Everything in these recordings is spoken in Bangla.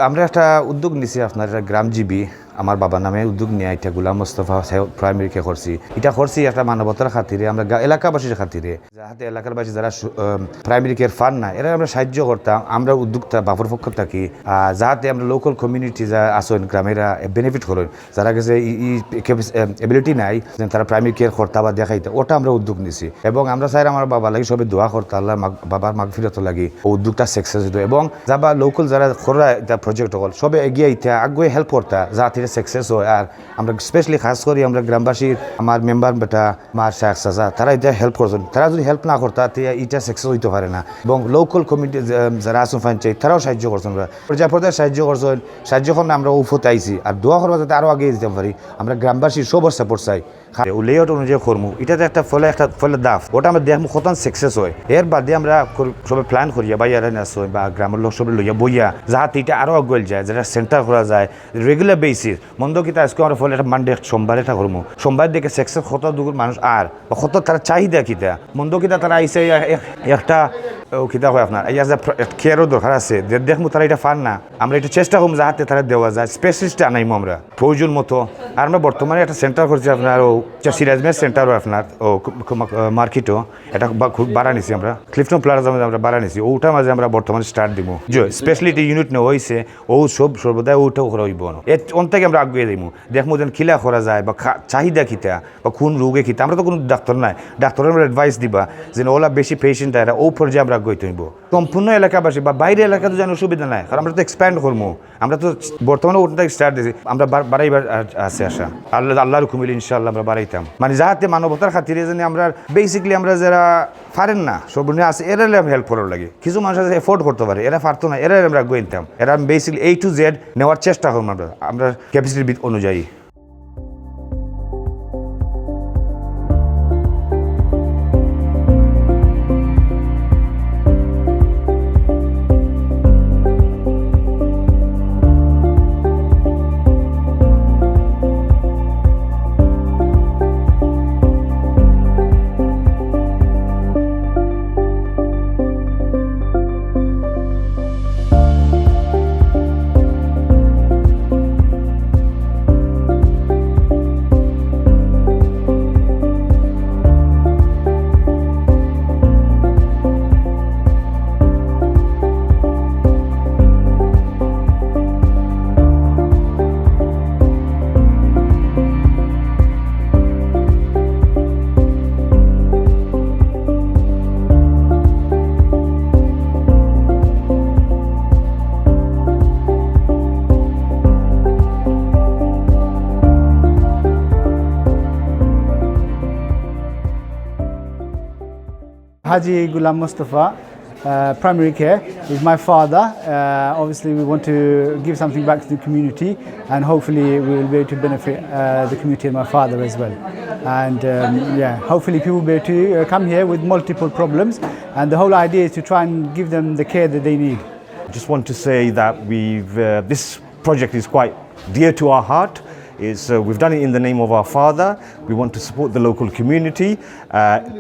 আমরা একটা উদ্যোগ নিছি আপনার গ্রামজীবী আমার বাবার নামে উদ্যোগ নিয়ে এটা গুলাম মোস্তফা প্রাইমারি কে করছি এটা করছি একটা মানবতার খাতিরে আমরা এলাকাবাসীর খাতিরে যাতে এলাকাবাসী যারা প্রাইমারি কেয়ার ফান না এরা আমরা সাহায্য করতাম আমরা উদ্যোগটা বাপর পক্ষ থাকি যাতে আমরা লোকাল কমিউনিটি যা আসেন গ্রামেরা বেনিফিট করেন যারা গেছে এবিলিটি নাই তারা প্রাইমারি কেয়ার করতে বা দেখাইতে ওটা আমরা উদ্যোগ নিছি এবং আমরা চাই আমার বাবা লাগি সবাই দোয়া করতে আল্লাহ বাবার মাগফিরাত লাগি উদ্যোগটা সাকসেস হইতো এবং যাবা লোকাল যারা খোরা এটা প্রজেক্ট হল সবে এগিয়ে আইতা আগে হেল্প করতা যাতে সাকসেস হয় আর আমরা স্পেশালি খাস করি আমরা গ্রামবাসীর আমার মেম্বার বেটা আমার শাহ চাচা তারা এটা হেল্প করছেন তারা যদি হেল্প না করতা এটা সাকসেস হইতে পারে না এবং লোকাল কমিটি যারা আসুন পঞ্চায়েত তারাও সাহায্য করছেন পর্যায়ে সাহায্য করছেন সাহায্য করলে আমরা উফতে আইছি আর দোয়া করবো যাতে আরও আগে দিতে পারি আমরা গ্রামবাসীর সবার সাপোর্ট চাই লেআউট অনুযায়ী করবো এটাতে একটা ফলে দাফ ওটা আমরা দেখবো কতন সাকসেস হয় এর বাদে আমরা সবাই প্ল্যান করিয়া বা ইয়ারা আসো বা গ্রামের লোক সবাই লইয়া বইয়া যাহাতে এটা আরও আগুয়াল যায় যেটা সেন্টার করা যায় রেগুলার বেসিস মন্দ কিতা আজকে আমরা ফলে একটা মানডে সোমবার এটা করবো সোমবার দেখে সাকসেস কত দুগুর মানুষ আর কত তারা চাহিদা কিতা মন্দ কিতা তারা আইসে একটা কিতা হয় আপনার এই যে কেয়ারও দরকার আছে দেখবো তারা এটা ফান না আমরা এটা চেষ্টা করবো যাহাতে তারা দেওয়া যায় স্পেশালিস্ট আনাইমো আমরা প্রয়োজন মতো আর আমরা বর্তমানে একটা সেন্টার করছি আপনার সিরাজমেন্ট সেন্টারও আপনার মার্কেটও এটা খুব বাড়া নিছি আমরা ক্লিফটন প্লাজার মধ্যে আমরা বাড়া নিছি ওটার মাঝে আমরা বর্তমানে স্টার্ট দিব যে স্পেশালিটি ইউনিট নেওয়া হয়েছে ও সব সর্বদাই ওটাও করা হইব ওন থেকে আমরা আগুয়ে দিব দেখবো যেন খিলা করা যায় বা চাহিদা খিতা বা কোন রোগে খিতা আমরা তো কোনো ডাক্তার নাই ডাক্তারের আমরা অ্যাডভাইস দিবা যেন ওলা বেশি পেশেন্ট আয় ও পর্যায়ে আমরা আগুয়ে হইব সম্পূর্ণ এলাকাবাসী বা বাইরের এলাকা তো যেন অসুবিধা নাই কারণ আমরা তো এক্সপ্যান্ড করবো আমরা তো বর্তমানে ওটা স্টার্ট দিয়েছি আমরা বাড়াইবার আছে আশা আল্লাহর হুকুমিল ইনশাআল্লাহ আমরা বাড়াইতাম মানে যাহাতে মানবতার খাতিরে যেন আমরা বেসিকলি আমরা যারা পারেন না সব আছে এরা হেল্প করার লাগে কিছু মানুষ আছে এফোর্ড করতে পারে এরা পারতো না এরা আমরা গইতাম এরা বেসিকলি A to Z নেওয়ার চেষ্টা করবো আমরা ক্যাপাসিটি অনুযায়ী Haji Ghulam Mustafa, primary care, is my father. Obviously, we want to give something back to the community, and hopefully, we will be able to benefit the community and my father as well. And hopefully, people will be able to come here with multiple problems, and the whole idea is to try and give them the care that they need. I just want to say that this project is quite dear to our heart. We've done it in the name of our father. We want to support the local community,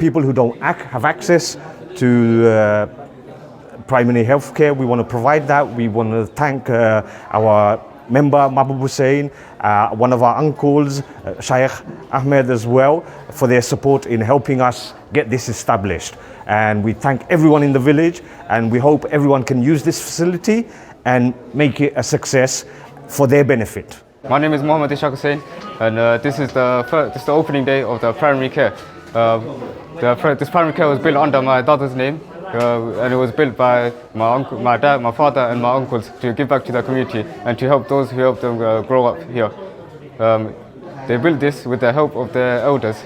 people who don't have access to primary health care. We want to provide that. We want to thank our member Mahbub Hussain, one of our uncles, Shaykh Ahmed as well, for their support in helping us get this established. And we thank everyone in the village, and we hope everyone can use this facility and make it a success for their benefit. My name is Mohammed Ishaq Hussain, and this is the opening day of the primary care. This primary care was built under my daughter's name, and it was built by my dad, my father, and my uncles to give back to the community and to help those who helped them grow up here. They built this with the help of their elders.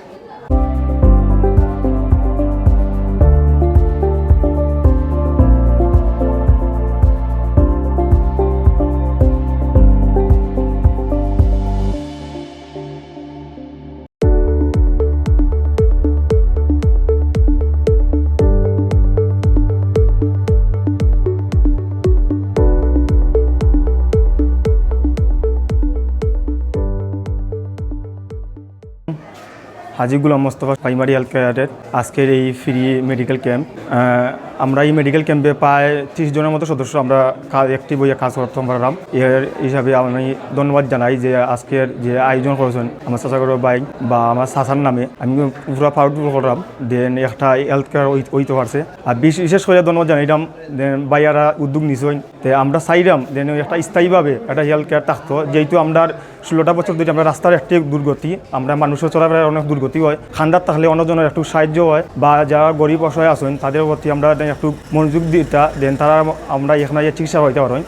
Haji Ghulam Mostafa primary health কেয়ারের আজকের এই ফ্রি মেডিকেল ক্যাম্প আমরা এই মেডিকেল ক্যাম্পে প্রায় 30 জনের মতো সদস্য আমরা অ্যাক্টিভ হয়ে কাজ করতাম পারলাম। এর হিসাবে আমি ধন্যবাদ জানাই যে আজকের যে আয়োজন করেছেন আমার চাচাগর বাইক বা আমার চাচার নামে, আমি পুরো প্রাউড করলাম। দেন একটা হেলথ কেয়ার হইতে পারছে। আর বিশেষ করে ধন্যবাদ জানাইলাম দেন বাইয়ারা উদ্যোগ নিছেন। তো আমরা চাইলাম দেন একটা স্থায়ীভাবে একটা হেলথ কেয়ার থাকতো, যেহেতু আমরা 16টা বছর ধরে আমরা রাস্তার একটি দুর্গতি, আমরা মানুষের চলাফেরার অনেক দুর্গতি হয়, ঠান্ডার থাকলে অন্যজনের একটু সাহায্য হয় বা যারা গরিব অসহায় আছেন তাদের প্রতি আমরা একটু মনোযোগ দিতা দেন তারা আমরা এখানে চিকিৎসা হইতে পারেন।